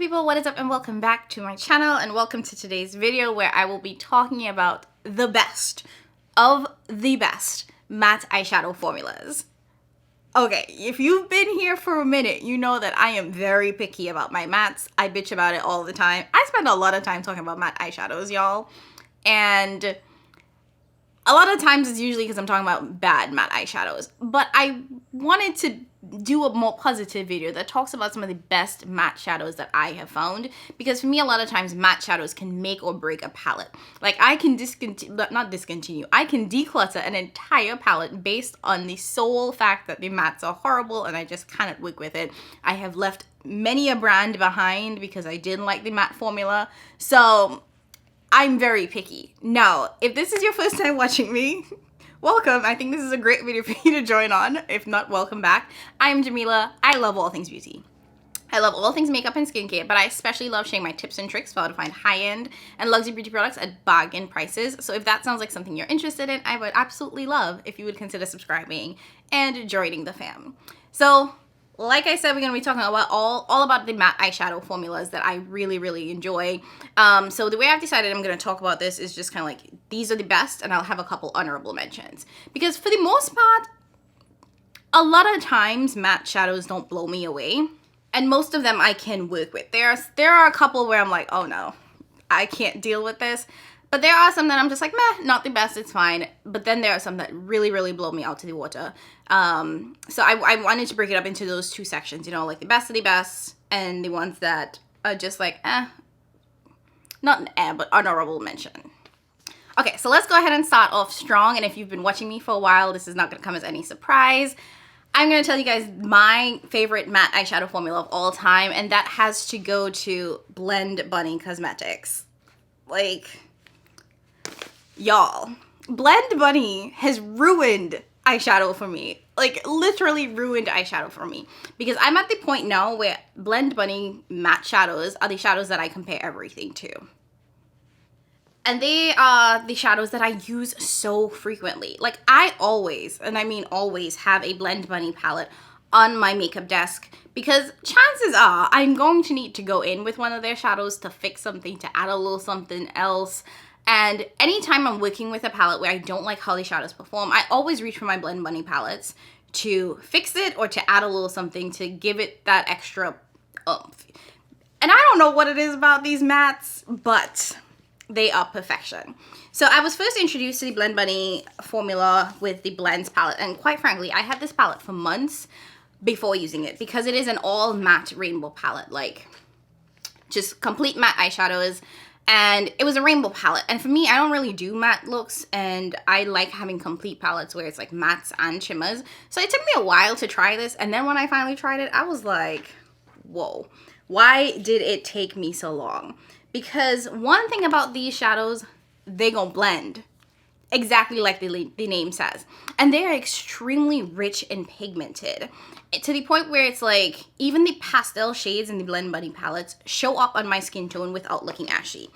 people, what is up, and welcome back to my channel, and welcome to today's video where I will be talking about the best of the best matte eyeshadow formulas. Okay, if you've been here for a minute, you know that I am very picky about my mattes. I bitch about it all the time. I spend a lot of time talking about matte eyeshadows, y'all, and a lot of times it's usually because I'm talking about bad matte eyeshadows, but I wanted to do a more positive video that talks about some of the best matte shadows that I have found, because for me a lot of times matte shadows can make or break a palette. Like I can I can declutter an entire palette based on the sole fact that the mattes are horrible and I just cannot work with it. I have left many a brand behind because I didn't like the matte formula, so I'm very picky. Now, if this is your first time watching me, welcome. I think this is a great video for you to join on. If not, welcome back. I'm Jamila. I love all things beauty. I love all things makeup and skincare, but I especially love sharing my tips and tricks for how to find high-end and luxury beauty products at bargain prices. So if that sounds like something you're interested in, I would absolutely love if you would consider subscribing and joining the fam. So, like I said, we're going to be talking about all about the matte eyeshadow formulas that I really enjoy. So the way I've decided I'm going to talk about this is just kind of like, these are the best, and I'll have a couple honorable mentions. Because for the most part, a lot of times matte shadows don't blow me away, and most of them I can work with. There are a couple where I'm like, oh no, I can't deal with this. But there are some that I'm just like, meh, not the best, it's fine. But then there are some that really blow me out to the water. So I wanted to break it up into those two sections, you know, like the best of the best and the ones that are just like, not an but honorable mention. Okay, so let's go ahead and start off strong. And if you've been watching me for a while, this is not going to come as any surprise. I'm going to tell you guys my favorite matte eyeshadow formula of all time, and that has to go to Blend Bunny Cosmetics. Like, y'all, Blend Bunny has ruined eyeshadow for me. Like, literally ruined eyeshadow for me. Because I'm at the point now where Blend Bunny matte shadows are the shadows that I compare everything to. And they are the shadows that I use so frequently. Like, I always, and I mean always, have a Blend Bunny palette on my makeup desk, because chances are I'm going to need to go in with one of their shadows to fix something, to add a little something else. And anytime I'm working with a palette where I don't like how the shadows perform, I always reach for my Blend Bunny palettes to fix it or to add a little something to give it that extra oomph. And I don't know what it is about these mattes, but they are perfection. So I was first introduced to the Blend Bunny formula with the Blends palette, and quite frankly, I had this palette for months before using it because it is an all matte rainbow palette, like just complete matte eyeshadows. And it was a rainbow palette. And for me, I don't really do matte looks, and I like having complete palettes where it's like mattes and shimmers. So it took me a while to try this, and then when I finally tried it, I was like, whoa, why did it take me so long? Because one thing about these shadows, they gonna blend exactly like the name says. And they are extremely rich and pigmented, to the point where it's like even the pastel shades in the Blend Bunny palettes show up on my skin tone without looking ashy.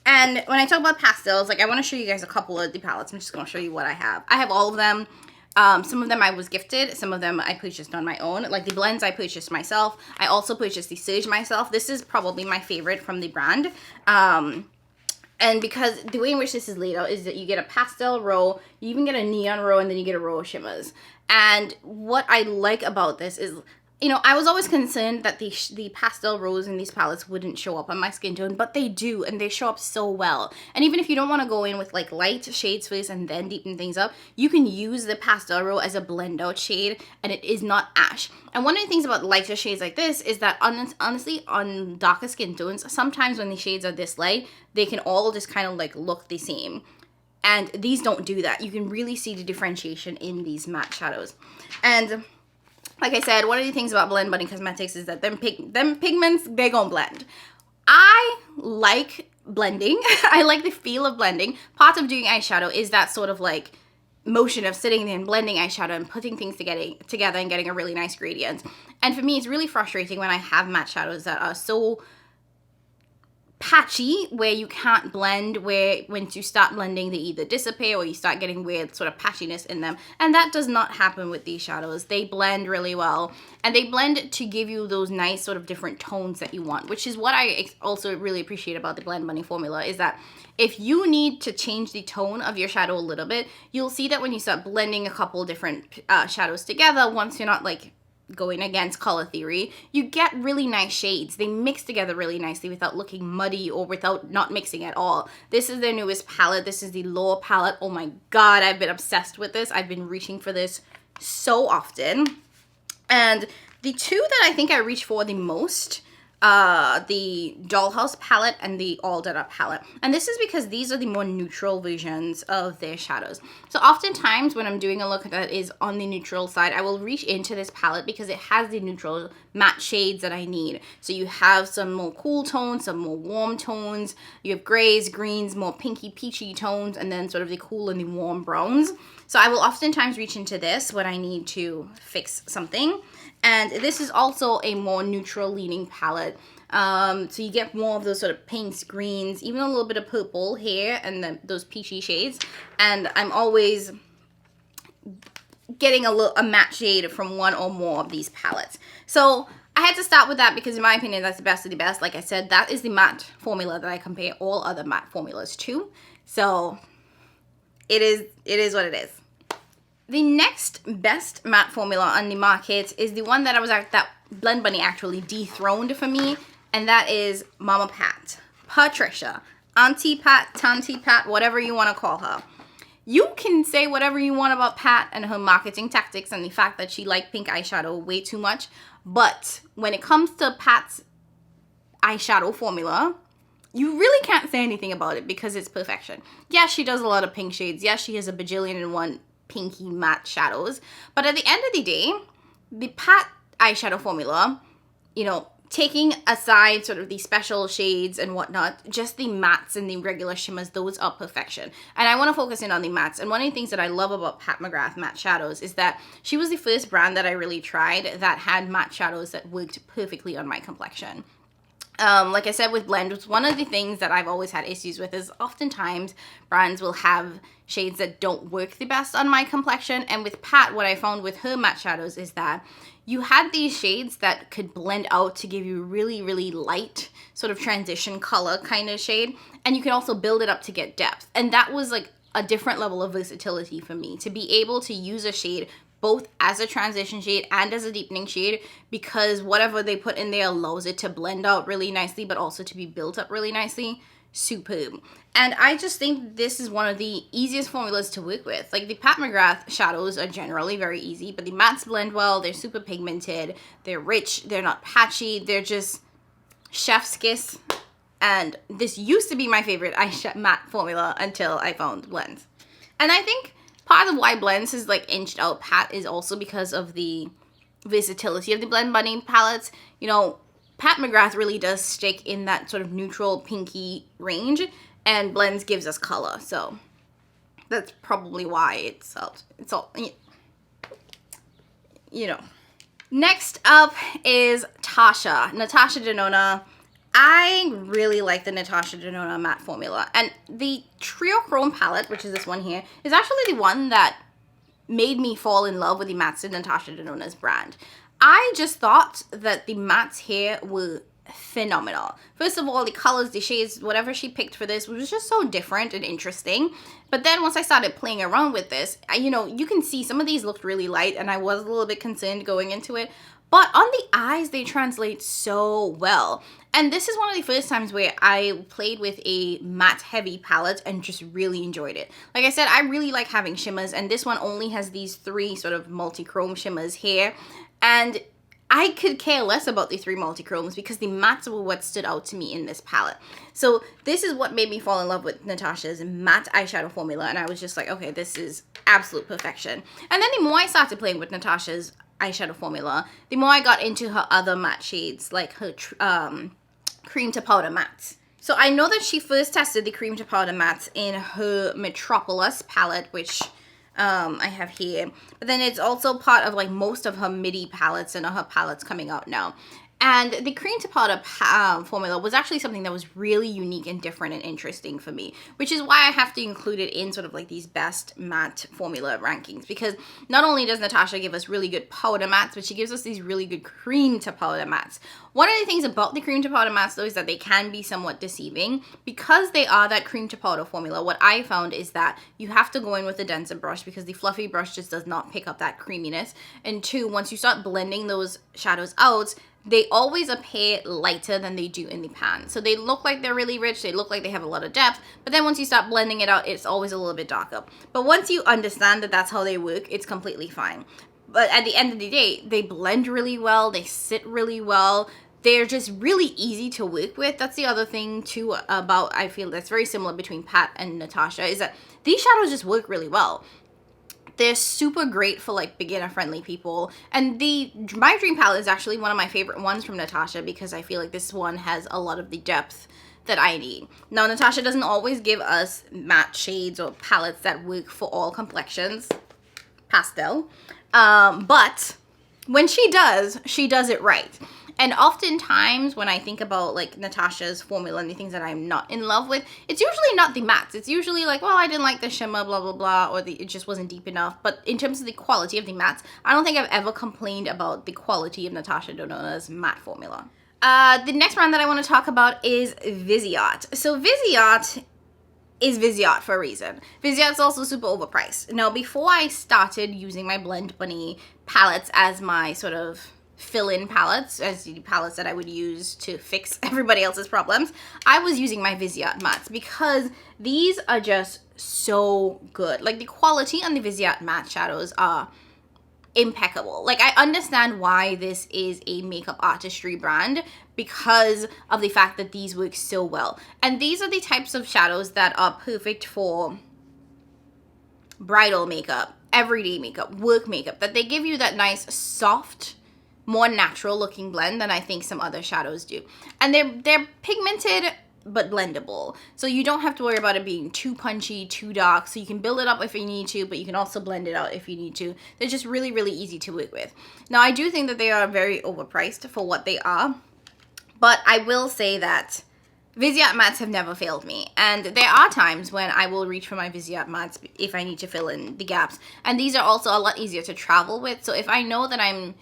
And when I talk about pastels, like, I want to show you guys a couple of the palettes. I'm just going to show you what I have. I have all of them. Some of them I was gifted. Some of them I purchased on my own. Like the blends I purchased myself. I also purchased the Surge myself. This is probably my favorite from the brand. And because the way in which this is laid out is that you get a pastel row, you even get a neon row, and then you get a row of shimmers. And what I like about this is, you know, I was always concerned that the pastel rows in these palettes wouldn't show up on my skin tone, but they do, and they show up so well. And even if you don't want to go in with like light shades first and then deepen things up, you can use the pastel row as a blend out shade, and it is not ash. And one of the things about lighter shades like this is that honestly, on darker skin tones, sometimes when the shades are this light, they can all just kind of like look the same. And these don't do that. You can really see the differentiation in these matte shadows. And like I said, one of the things about Blend Bunny Cosmetics is that them pigments, they gonna blend. I like blending. I like the feel of blending. Part of doing eyeshadow is that sort of like motion of sitting there and blending eyeshadow and putting things together and getting a really nice gradient. And for me, it's really frustrating when I have matte shadows that are so patchy where you can't blend, where once you start blending they either disappear or you start getting weird sort of patchiness in them, and that does not happen with these shadows. They blend really well, and they blend to give you those nice sort of different tones that you want, which is what I also really appreciate about the Blend Bunny formula, is that if you need to change the tone of your shadow a little bit, you'll see that when you start blending a couple different shadows together, once you're not like going against color theory, you get really nice shades. They mix together really nicely without looking muddy or without not mixing at all. This is their newest palette. This is the Lower palette. Oh my god, I've been obsessed with this. I've been reaching for this so often. And the two that I think I reach for the most, the Dollhouse palette and the All Done Up palette. And this is because these are the more neutral versions of their shadows. So oftentimes when I'm doing a look that is on the neutral side, I will reach into this palette because it has the neutral matte shades that I need. So you have some more cool tones, some more warm tones, you have grays, greens, more pinky peachy tones, and then sort of the cool and the warm browns. So I will oftentimes reach into this when I need to fix something. And this is also a more neutral leaning palette. So you get more of those sort of pinks, greens, even a little bit of purple here, and then those peachy shades. And I'm always getting a matte shade from one or more of these palettes. So I had to start with that because in my opinion, that's the best of the best. Like I said, that is the matte formula that I compare all other matte formulas to. So it is what it is. The next best matte formula on the market is the one that that Blend Bunny actually dethroned for me, and that is Mama Pat, Patricia, Auntie Pat, Tanty Pat, whatever you want to call her. You can say whatever you want about Pat and her marketing tactics and the fact that she liked pink eyeshadow way too much, but when it comes to Pat's eyeshadow formula, you really can't say anything about it because it's perfection. Yes, she does a lot of pink shades. Yes, she has a bajillion and one pinky matte shadows, but at the end of the day, the Pat eyeshadow formula, you know, taking aside sort of the special shades and whatnot, just the mattes and the regular shimmers, those are perfection. And I want to focus in on the mattes. And one of the things that I love about Pat McGrath matte shadows is that she was the first brand that I really tried that had matte shadows that worked perfectly on my complexion. Like I said with Blend, one of the things that I've always had issues with is oftentimes brands will have shades that don't work the best on my complexion. And with Pat, what I found with her matte shadows is that you had these shades that could blend out to give you really, really light sort of transition color kind of shade. And you can also build it up to get depth. And that was like a different level of versatility for me, to be able to use a shade both as a transition shade and as a deepening shade, because whatever they put in there allows it to blend out really nicely, but also to be built up really nicely. Superb. And I just think this is one of the easiest formulas to work with. Like the Pat McGrath shadows are generally very easy, but the mattes blend well, they're super pigmented, they're rich, they're not patchy, they're just chef's kiss. And this used to be my favorite matte formula until I found blends. And I think part of why Blends has like inched out Pat is also because of the versatility of the Blend Bunny palettes. You know, Pat McGrath really does stick in that sort of neutral pinky range, and Blends gives us color. So that's probably why it's all, you know. Next up is Natasha Denona. I really like the Natasha Denona matte formula, and the Trio Chrome palette, which is this one here, is actually the one that made me fall in love with the mattes in Natasha Denona's brand. I just thought that the mattes here were phenomenal. First of all, the colors, the shades, whatever she picked for this was just so different and interesting. But then once I started playing around with this, you know, you can see some of these looked really light, and I was a little bit concerned going into it. But on the eyes, they translate so well. And this is one of the first times where I played with a matte heavy palette and just really enjoyed it. Like I said, I really like having shimmers, and this one only has these three sort of multi-chrome shimmers here. And I could care less about the three multi-chromes because the mattes were what stood out to me in this palette. So this is what made me fall in love with Natasha's matte eyeshadow formula, and I was just like, okay, this is absolute perfection. And then the more I started playing with Natasha's eyeshadow formula, the more I got into her other matte shades, like her cream to powder mattes. So I know that she first tested the cream to powder mattes in her Metropolis palette, which I have here. But then it's also part of like most of her MIDI palettes and her palettes coming out now. And the cream to powder formula was actually something that was really unique and different and interesting for me, which is why I have to include it in sort of like these best matte formula rankings, because not only does Natasha give us really good powder mattes, but she gives us these really good cream to powder mattes. One of the things about the cream to powder mattes though is that they can be somewhat deceiving because they are that cream to powder formula. What I found is that you have to go in with a denser brush because the fluffy brush just does not pick up that creaminess. And two, once you start blending those shadows out, they always appear lighter than they do in the pan. So they look like they're really rich, they look like they have a lot of depth, but then once you start blending it out, it's always a little bit darker. But once you understand that that's how they work, it's completely fine. But at the end of the day, they blend really well, they sit really well, they're just really easy to work with. That's the other thing too about, I feel that's very similar between Pat and Natasha, is that these shadows just work really well. They're super great for like beginner friendly people. And My Dream palette is actually one of my favorite ones from Natasha because I feel like this one has a lot of the depth that I need. Now, Natasha doesn't always give us matte shades or palettes that work for all complexions, pastel. But when she does it right. And oftentimes when I think about like Natasha's formula and the things that I'm not in love with, it's usually not the mattes. It's usually like, well, I didn't like the shimmer, blah, blah, blah, or it just wasn't deep enough. But in terms of the quality of the mattes, I don't think I've ever complained about the quality of Natasha Denonna's matte formula. The next brand that I want to talk about is Viseart. So Viseart is Viseart for a reason. Viseart's also super overpriced. Now, before I started using my Blend Bunny palettes as my sort of fill-in palettes, as the palettes that I would use to fix everybody else's problems, I was using my Viseart mattes because these are just so good. Like, the quality on the Viseart matte shadows are impeccable. Like, I understand why this is a makeup artistry brand because of the fact that these work so well. And these are the types of shadows that are perfect for bridal makeup, everyday makeup, work makeup, that they give you that nice, soft, more natural looking blend than I think some other shadows do. And they're pigmented but blendable. So you don't have to worry about it being too punchy, too dark. So you can build it up if you need to, but you can also blend it out if you need to. They're just really, really easy to work with. Now, I do think that they are very overpriced for what they are, but I will say that Viseart mattes have never failed me. And there are times when I will reach for my Viseart mattes if I need to fill in the gaps. And these are also a lot easier to travel with. So if I know that I'm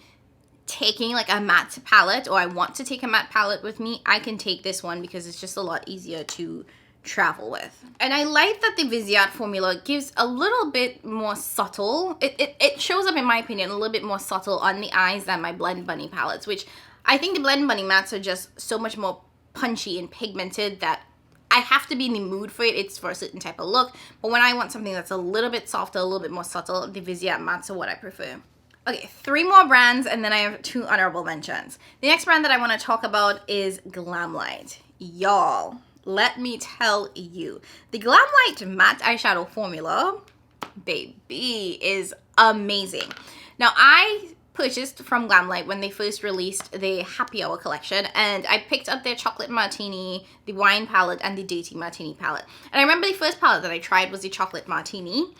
taking like a matte palette, or I want to take a matte palette with me, I can take this one because it's just a lot easier to travel with. And I like that the Viseart formula gives a little bit more subtle, it shows up, in my opinion, a little bit more subtle on the eyes than my Blend Bunny palettes, which I think the Blend Bunny mattes are just so much more punchy and pigmented that I have to be in the mood for it. It's for a certain type of look, but when I want something that's a little bit softer, a little bit more subtle, the Viseart mattes are what I prefer. Okay, 3 more brands, and then I have 2 honorable mentions. The next brand that I want to talk about is Glamlight. Y'all, let me tell you, the Glamlight matte eyeshadow formula, baby, is amazing. Now, I purchased from Glamlight when they first released the Happy Hour collection, and I picked up their Chocolate Martini, the Wine palette, and the Dainty Martini palette. And I remember the first palette that I tried was the Chocolate Martini,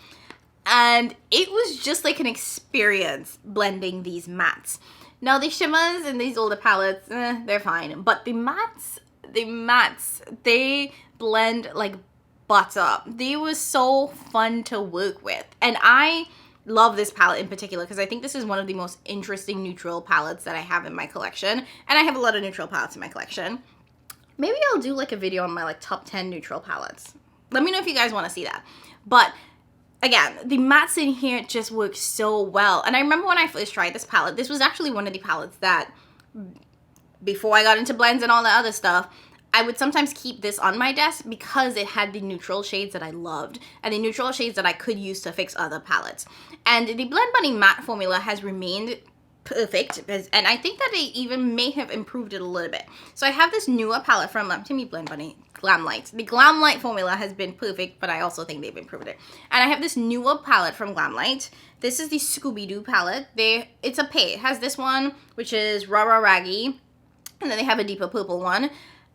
and it was just like an experience blending these mattes. Now, the shimmers in these older palettes, they're fine. But the mattes, they blend like butter. They were so fun to work with. And I love this palette in particular because I think this is one of the most interesting neutral palettes that I have in my collection. And I have a lot of neutral palettes in my collection. Maybe I'll do like a video on my like top 10 neutral palettes. Let me know if you guys want to see that. But again, the mattes in here just work so well. And I remember when I first tried this palette, this was actually one of the palettes that, before I got into blends and all that other stuff, I would sometimes keep this on my desk because it had the neutral shades that I loved and the neutral shades that I could use to fix other palettes. And the Blend Bunny matte formula has remained perfect, and I think that they even may have improved it a little bit. So I have this newer palette from Blend Bunny, Glamlight. The Glamlight formula has been perfect, but I also think they've improved it. And I have this newer palette from Glamlight. This is the Scooby-Doo palette. It's a pair. It has this one, which is Rara Raggy, and then they have a deeper purple one.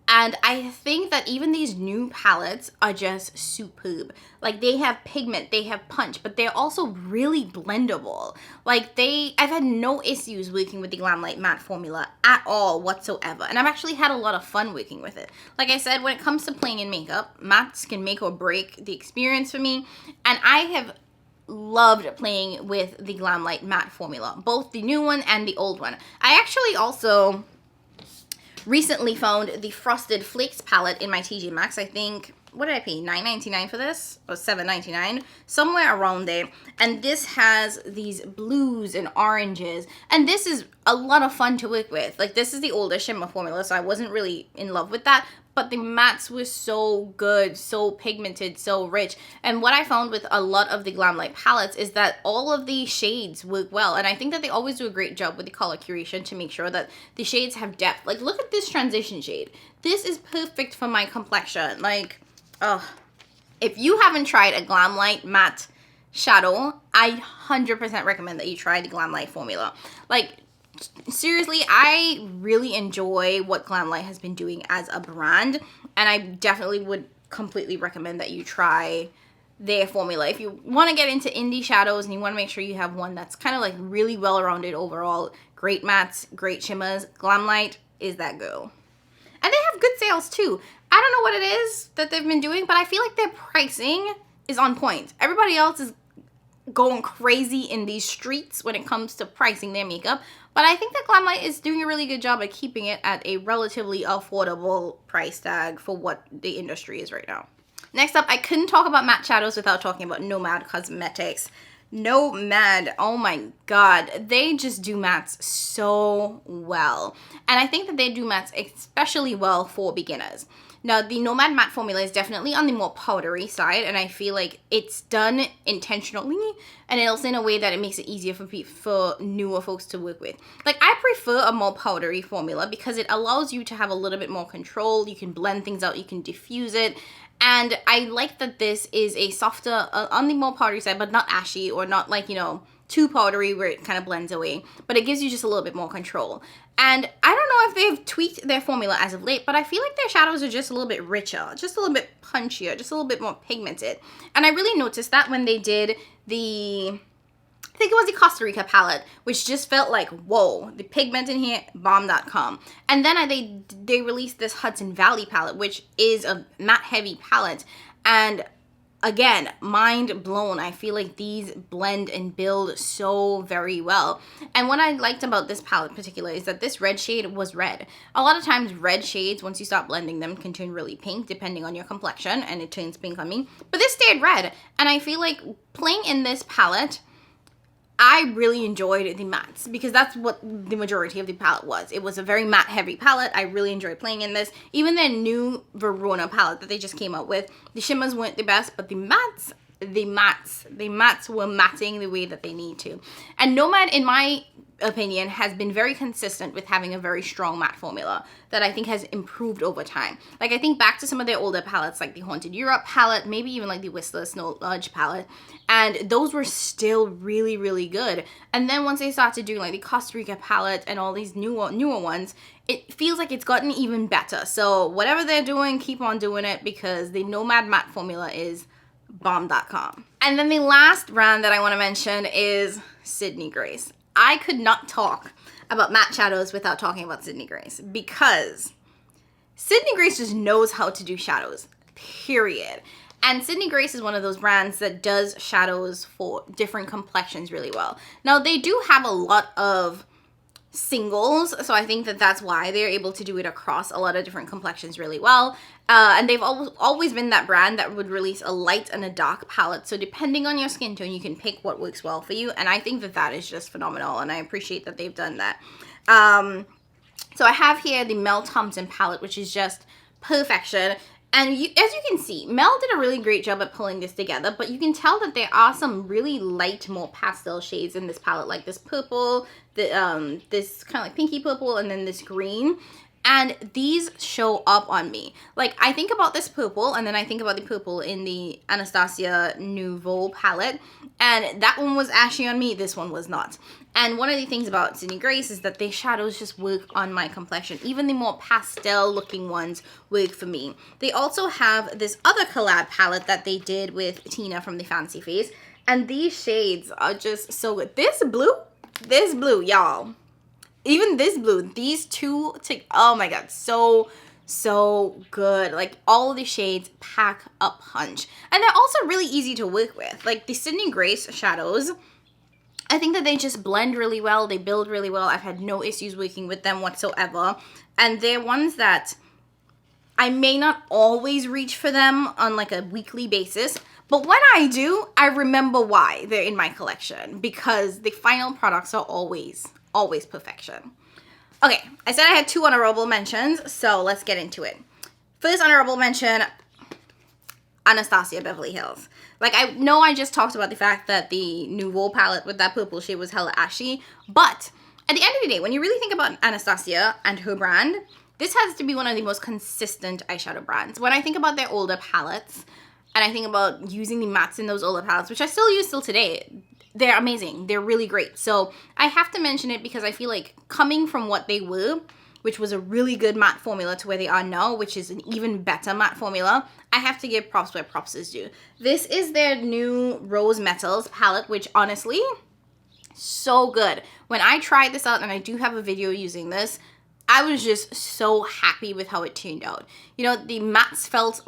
And I think that even these new palettes are just superb. Like, they have pigment, they have punch, but they're also really blendable. Like, I've had no issues working with the Glamlight matte formula at all whatsoever. And I've actually had a lot of fun working with it. Like I said, when it comes to playing in makeup, mattes can make or break the experience for me. And I have loved playing with the Glamlight matte formula, both the new one and the old one. I actually also recently found the Frosted Flakes palette in my TJ Maxx. I think, what did I pay? $9.99 for this? Or $7.99? Somewhere around there. And this has these blues and oranges. And this is a lot of fun to work with. Like, this is the older shimmer formula, so I wasn't really in love with that. But the mattes were so good, so pigmented, so rich. And what I found with a lot of the Glamlight palettes is that all of the shades work well. And I think that they always do a great job with the color curation to make sure that the shades have depth. Like, look at this transition shade. This is perfect for my complexion. Like, oh, if you haven't tried a Glamlight matte shadow, I 100% recommend that you try the Glamlight formula. Like, seriously, I really enjoy what Glamlight has been doing as a brand, and I definitely would completely recommend that you try their formula. If you want to get into indie shadows and you want to make sure you have one that's kind of like really well-rounded overall, great mattes, great shimmers, Glamlight is that girl. And they have good sales too. I don't know what it is that they've been doing, but I feel like their pricing is on point. Everybody else is going crazy in these streets when it comes to pricing their makeup, but I think that Glamlight is doing a really good job at keeping it at a relatively affordable price tag for what the industry is right now. Next up, I couldn't talk about matte shadows without talking about Nomad Cosmetics. Nomad, oh my god, they just do mattes so well. And I think that they do mattes especially well for beginners. Now, the Nomad matte formula is definitely on the more powdery side, and I feel like it's done intentionally, and also in a way that it makes it easier for newer folks to work with. Like, I prefer a more powdery formula because it allows you to have a little bit more control. You can blend things out, you can diffuse it, and I like that this is a softer, on the more powdery side, but not ashy or not like, you know, too powdery where it kind of blends away, but it gives you just a little bit more control. And I don't know if they've tweaked their formula as of late, but I feel like their shadows are just a little bit richer, just a little bit punchier, just a little bit more pigmented. And I really noticed that when they did the, I think it was the Costa Rica palette, which just felt like, whoa, the pigment in here, bomb.com. And then they released this Hudson Valley palette, which is a matte heavy palette. And again, mind blown. I feel like these blend and build so very well. And what I liked about this palette in particular is that this red shade was red. A lot of times red shades, once you start blending them, can turn really pink depending on your complexion, and it turns pink on me. But this stayed red. And I feel like playing in this palette, I really enjoyed the mattes because that's what the majority of the palette was. It was a very matte heavy palette. I really enjoyed playing in this. Even their new Verona palette that they just came out with, the shimmers weren't the best, but the mattes were matting the way that they need to. And Nomad, in my opinion, has been very consistent with having a very strong matte formula that I think has improved over time. Like, I think back to some of their older palettes, like the Haunted Europe palette, maybe even like the Whistler Snow Lodge palette, and those were still really, really good. And then once they started doing like the Costa Rica palette and all these newer ones, it feels like it's gotten even better. So whatever they're doing, keep on doing it, because the Nomad matte formula is bomb.com. And then the last brand that I want to mention is Sydney Grace. I could not talk about matte shadows without talking about Sydney Grace, because Sydney Grace just knows how to do shadows, period. And Sydney Grace is one of those brands that does shadows for different complexions really well. Now, they do have a lot of singles, so I think that that's why they're able to do it across a lot of different complexions really well. And they've always been that brand that would release a light and a dark palette, so depending on your skin tone, you can pick what works well for you, and I think that that is just phenomenal, and I appreciate that they've done that. So I have here the Mel Thompson palette, which is just perfection. And as you can see, Mel did a really great job at pulling this together, but you can tell that there are some really light, more pastel shades in this palette, like this purple, this kind of like pinky purple, and then this green. And these show up on me. Like, I think about this purple, and then I think about the purple in the Anastasia Nouveau palette. And that one was ashy on me, this one was not. And one of the things about Sydney Grace is that the shadows just work on my complexion. Even the more pastel looking ones work for me. They also have this other collab palette that they did with Tina from the Fancy Face. And these shades are just so good. This blue, y'all. Even this blue, these two, oh my god, so good. Like, all of the shades pack a punch. And they're also really easy to work with. Like, the Sydney Grace shadows, I think that they just blend really well. They build really well. I've had no issues working with them whatsoever. And they're ones that I may not always reach for them on like a weekly basis. But when I do, I remember why they're in my collection. Because the final products are always perfection. Okay, I said I had 2 honorable mentions, so let's get into it. First honorable mention, Anastasia Beverly Hills. Like, I know I just talked about the fact that the Nouveau palette with that purple shade was hella ashy, but at the end of the day, when you really think about Anastasia and her brand, this has to be one of the most consistent eyeshadow brands. When I think about their older palettes, and I think about using the mattes in those older palettes, which I still use till today, they're amazing. They're really great. So I have to mention it because I feel like coming from what they were, which was a really good matte formula, to where they are now, which is an even better matte formula, I have to give props where props is due. This is their new Rose Metals palette, which honestly, so good. When I tried this out, and I do have a video using this, I was just so happy with how it turned out. You know, the mattes felt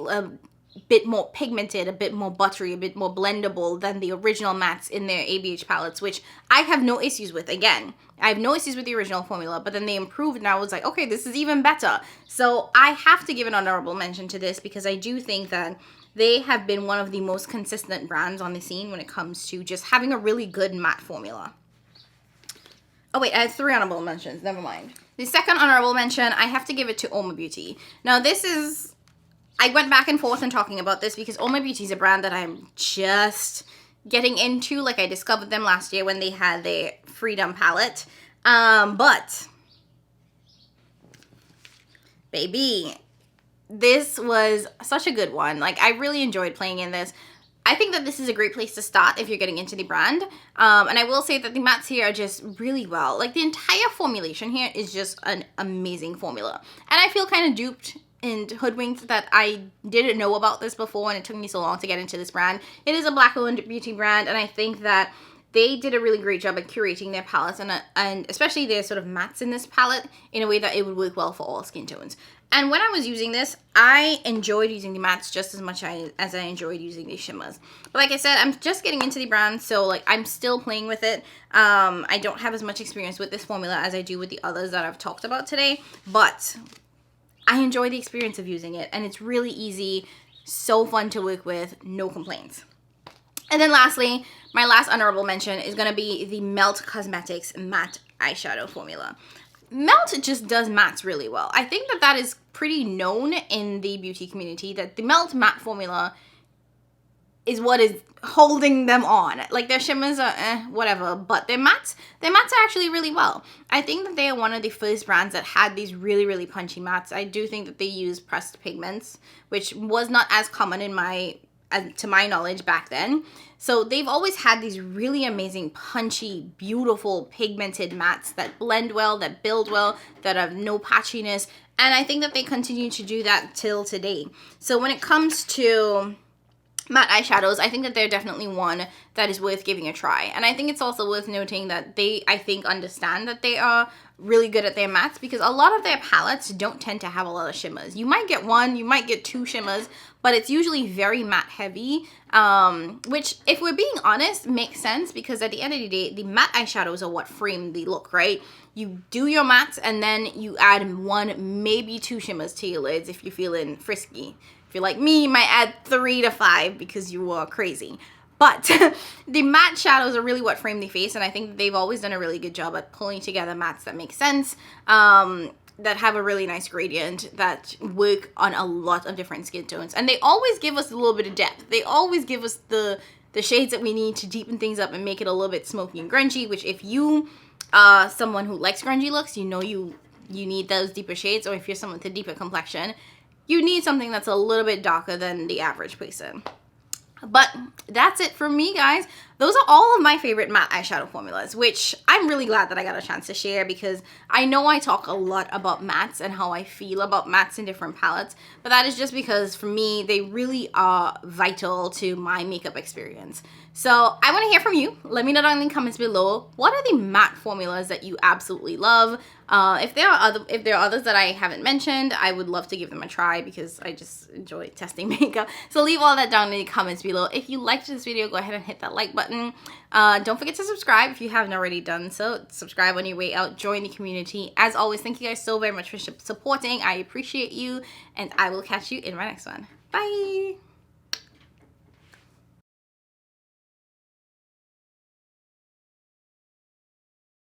bit more pigmented, a bit more buttery, a bit more blendable than the original mattes in their ABH palettes, which I have no issues with. Again, I have no issues with the original formula, but then they improved and I was like, okay, this is even better. So I have to give an honorable mention to this because I do think that they have been one of the most consistent brands on the scene when it comes to just having a really good matte formula. Oh wait, I have 3 honorable mentions, never mind. The second honorable mention, I have to give it to Oma Beauty. Now this is, I went back and forth in talking about this because Oma Beauty is a brand that I'm just getting into. Like, I discovered them last year when they had their Freedom palette. But, baby, this was such a good one. Like, I really enjoyed playing in this. I think that this is a great place to start if you're getting into the brand. And I will say that the mattes here are just really well. Like, the entire formulation here is just an amazing formula. And I feel kind of duped and hoodwinked that I didn't know about this before and it took me so long to get into this brand. It is a black-owned beauty brand, and I think that they did a really great job at curating their palettes and especially their sort of mattes in this palette in a way that it would work well for all skin tones. And when I was using this, I enjoyed using the mattes just as much as I enjoyed using the shimmers. But like I said, I'm just getting into the brand, so like I'm still playing with it. I don't have as much experience with this formula as I do with the others that I've talked about today, but I enjoy the experience of using it, and it's really easy, so fun to work with, no complaints. And then lastly, my last honorable mention is going to be the Melt Cosmetics matte eyeshadow formula. Melt just does mattes really well. I think that that is pretty known in the beauty community, that the Melt matte formula is what is holding them on. Like, their shimmers are whatever, but their mattes are actually really well. I think that they are one of the first brands that had these really, really punchy mattes. I do think that they use pressed pigments, which was not as common to my knowledge back then. So they've always had these really amazing, punchy, beautiful, pigmented mattes that blend well, that build well, that have no patchiness. And I think that they continue to do that till today. So when it comes to matte eyeshadows, I think that they're definitely one that is worth giving a try. And I think it's also worth noting that they, I think, understand that they are really good at their mattes, because a lot of their palettes don't tend to have a lot of shimmers. You might get 1, you might get 2 shimmers, but it's usually very matte heavy, which, if we're being honest, makes sense, because at the end of the day, the matte eyeshadows are what frame the look, right? You do your mattes and then you add 1, maybe 2 shimmers to your lids if you're feeling frisky. If you're like me, you might add 3 to 5 because you are crazy. But the matte shadows are really what frame the face, and I think that they've always done a really good job at pulling together mattes that make sense, that have a really nice gradient, that work on a lot of different skin tones. And they always give us a little bit of depth. They always give us the shades that we need to deepen things up and make it a little bit smoky and grungy, which if you are someone who likes grungy looks, you know you you need those deeper shades, or if you're someone with a deeper complexion, you need something that's a little bit darker than the average person. But that's it for me, guys. Those are all of my favorite matte eyeshadow formulas, which I'm really glad that I got a chance to share, because I know I talk a lot about mattes and how I feel about mattes in different palettes, but that is just because for me, they really are vital to my makeup experience. So I want to hear from you. Let me know down in the comments below, what are the matte formulas that you absolutely love? If there are others that I haven't mentioned, I would love to give them a try, because I just enjoy testing makeup. So leave all that down in the comments below. If you liked this video, go ahead and hit that like button. Don't forget to subscribe if you haven't already done so. Subscribe on your way out. Join the community. As always, thank you guys so very much for supporting. I appreciate you, and I will catch you in my next one. Bye!